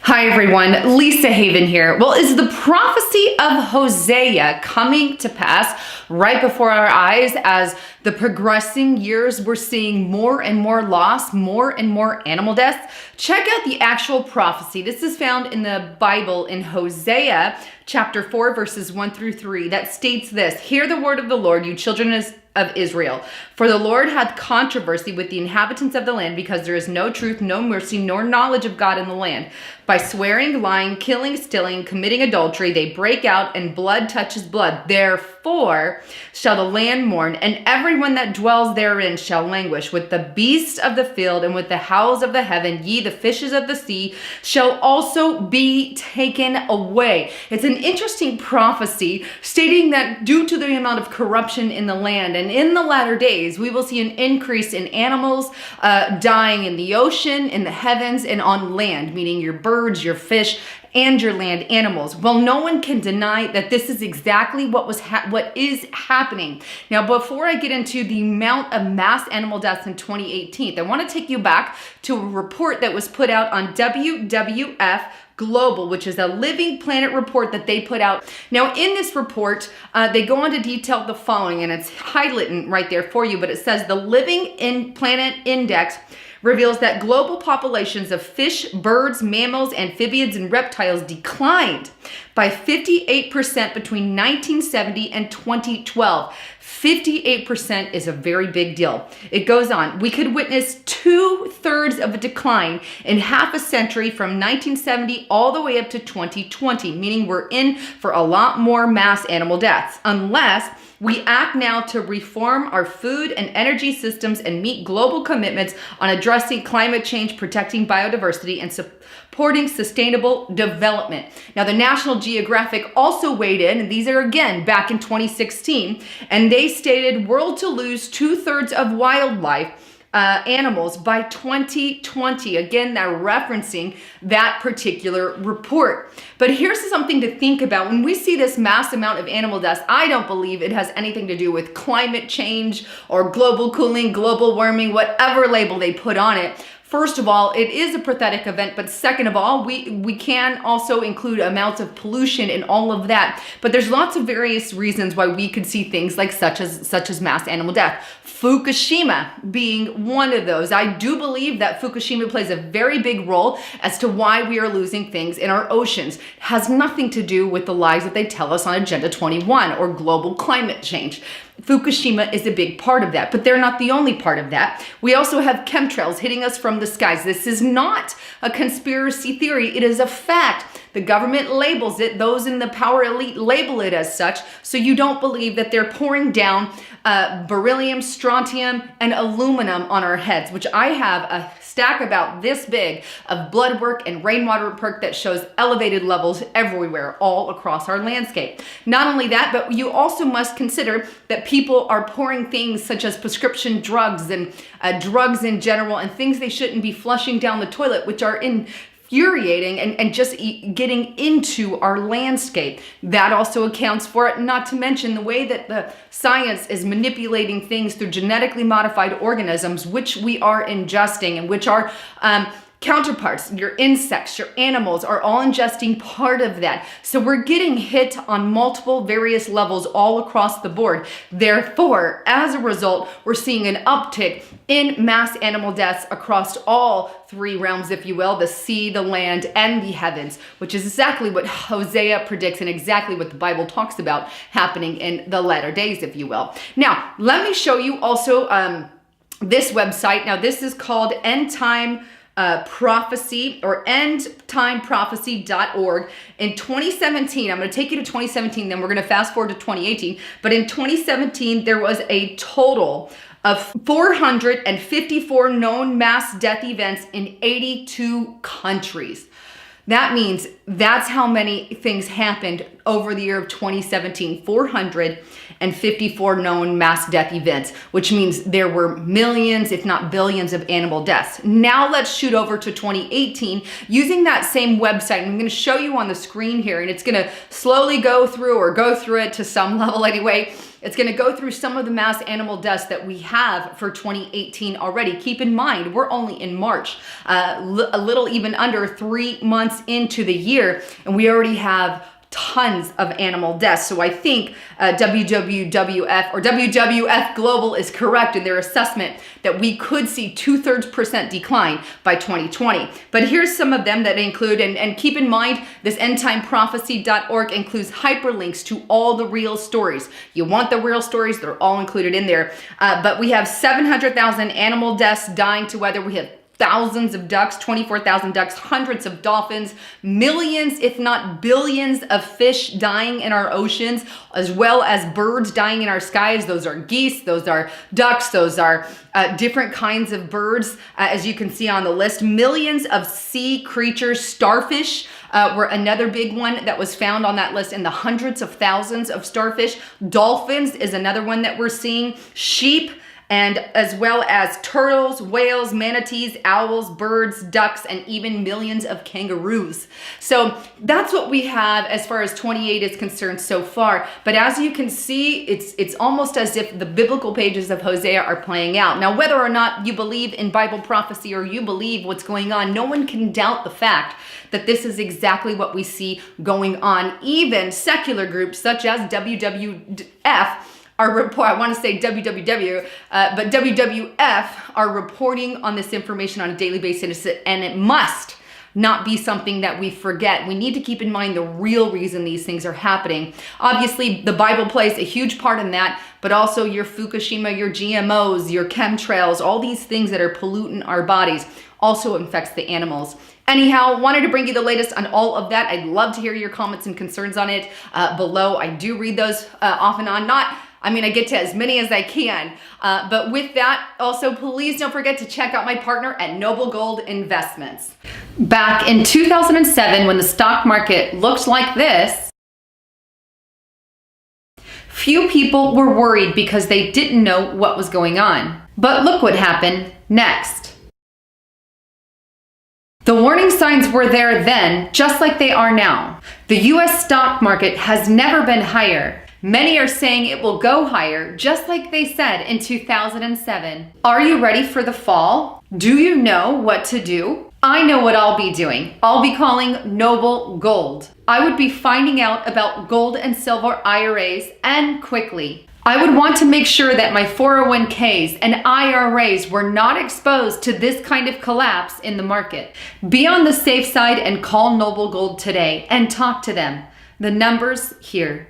Hi everyone, Lisa Haven here. Well, is the prophecy of Hosea coming to pass right before our eyes as the progressing years we're seeing more and more loss, more and more animal deaths? Check out the actual prophecy. This is found in the Bible in Hosea chapter 4 verses 1 through 3 that states this: "Hear the word of the Lord, you children of Israel. For the Lord hath controversy with the inhabitants of the land, because there is no truth, no mercy, nor knowledge of God in the land. By swearing, lying, killing, stealing, committing adultery, they break out, and blood touches blood. Therefore shall the land mourn, and everyone that dwells therein shall languish. With the beasts of the field and with the fowls of the heaven, ye the fishes of the sea shall also be taken away." It's an interesting prophecy stating that due to the amount of corruption in the land, and in the latter days, we will see an increase in animals dying in the ocean, in the heavens, and on land, meaning your birds, your fish, and your land animals. Well, no one can deny that this is exactly what is happening. Now, before I get into the amount of mass animal deaths in 2018, I want to take you back to a report that was put out on WWF Global, which is a Living Planet report that they put out. Now, in this report, they go on to detail the following, and it's highlighted right there for you, but it says the Living Planet Index reveals that global populations of fish, birds, mammals, amphibians, and reptiles declined by 58% between 1970 and 2012. 58% is a very big deal. It goes on. We could witness 2/3 of a decline in half a century from 1970 all the way up to 2020, meaning we're in for a lot more mass animal deaths, unless we act now to reform our food and energy systems and meet global commitments on addressing climate change, protecting biodiversity, and supporting sustainable development. Now, the National Geographic also weighed in, and these are again back in 2016, and they stated world to lose 2/3 of wildlife animals by 2020. Again, they're referencing that particular report. But here's something to think about. When we see this mass amount of animal deaths, I don't believe it has anything to do with climate change or global cooling, global warming, whatever label they put on it. First of all, it is a pathetic event, but second of all, we can also include amounts of pollution and all of that. But there's lots of various reasons why we could see things like such as mass animal death. Fukushima being one of those. I do believe that Fukushima plays a very big role as to why we are losing things in our oceans. It has nothing to do with the lies that they tell us on Agenda 21 or global climate change. Fukushima is a big part of that, but they're not the only part of that. We also have chemtrails hitting us from the skies. This is not a conspiracy theory. It is a fact. The government labels it. Those in the power elite label it as such. So you don't believe that they're pouring down beryllium, strontium, and aluminum on our heads, which I have a stack about this big of blood work and rainwater report that shows elevated levels everywhere, all across our landscape. Not only that, but you also must consider that people are pouring things such as prescription drugs and drugs in general and things they shouldn't be flushing down the toilet, which are infuriating and just getting into our landscape. That also accounts for it, not to mention the way that the science is manipulating things through genetically modified organisms, which we are ingesting and which are counterparts, your insects, your animals are all ingesting part of that. So we're getting hit on multiple various levels all across the board. Therefore, as a result, we're seeing an uptick in mass animal deaths across all three realms, if you will, the sea, the land, and the heavens, which is exactly what Hosea predicts and exactly what the Bible talks about happening in the latter days, if you will. Now, let me show you also this website. Now, this is called End Time Prophecy or endtimeprophecy.org. In 2017, I'm going to take you to 2017, then we're going to fast forward to 2018. But in 2017, there was a total of 454 known mass death events in 82 countries. That means that's how many things happened over the year of 2017, 454 54 known mass death events, which means there were millions, if not billions, of animal deaths. Now let's shoot over to 2018 using that same website. I'm going to show you on the screen here, and it's going to slowly go through it to some level anyway. It's going to go through some of the mass animal deaths that we have for 2018 already. Keep in mind, we're only in March, a little even under 3 months into the year, and we already have tons of animal deaths. So I think WWF Global is correct in their assessment that we could see 2/3% decline by 2020. But here's some of them that include, and keep in mind, this endtimeprophecy.org includes hyperlinks to all the real stories. You want the real stories, they're all included in there. But we have 700,000 animal deaths dying to weather. We have thousands of ducks, 24,000 ducks, hundreds of dolphins, millions, if not billions of fish dying in our oceans, as well as birds dying in our skies. Those are geese, those are ducks, those are different kinds of birds, as you can see on the list. Millions of sea creatures, starfish, were another big one that was found on that list, in the hundreds of thousands of starfish. Dolphins is another one that we're seeing. Sheep, and as well as turtles, whales, manatees, owls, birds, ducks, and even millions of kangaroos. So that's what we have as far as 28 is concerned so far. But as you can see, it's almost as if the biblical pages of Hosea are playing out. Now, whether or not you believe in Bible prophecy or you believe what's going on, no one can doubt the fact that this is exactly what we see going on. Even secular groups such as WWF I want to say WWW, but WWF are reporting on this information on a daily basis, and it must not be something that we forget. We need to keep in mind the real reason these things are happening. Obviously, the Bible plays a huge part in that, but also your Fukushima, your GMOs, your chemtrails, all these things that are polluting our bodies also affects the animals. Anyhow, wanted to bring you the latest on all of that. I'd love to hear your comments and concerns on it below. I do read those off and on. I get to as many as I can. But with that, also, please don't forget to check out my partner at Noble Gold Investments. Back in 2007, when the stock market looked like this, few people were worried because they didn't know what was going on. But look what happened next. The warning signs were there then, just like they are now. The US stock market has never been higher. Many are saying it will go higher, just like they said in 2007. Are you ready for the fall? Do you know what to do? I know what I'll be doing. I'll be calling Noble Gold. I would be finding out about gold and silver IRAs, and quickly. I would want to make sure that my 401ks and IRAs were not exposed to this kind of collapse in the market. Be on the safe side and call Noble Gold today and talk to them. The number's here.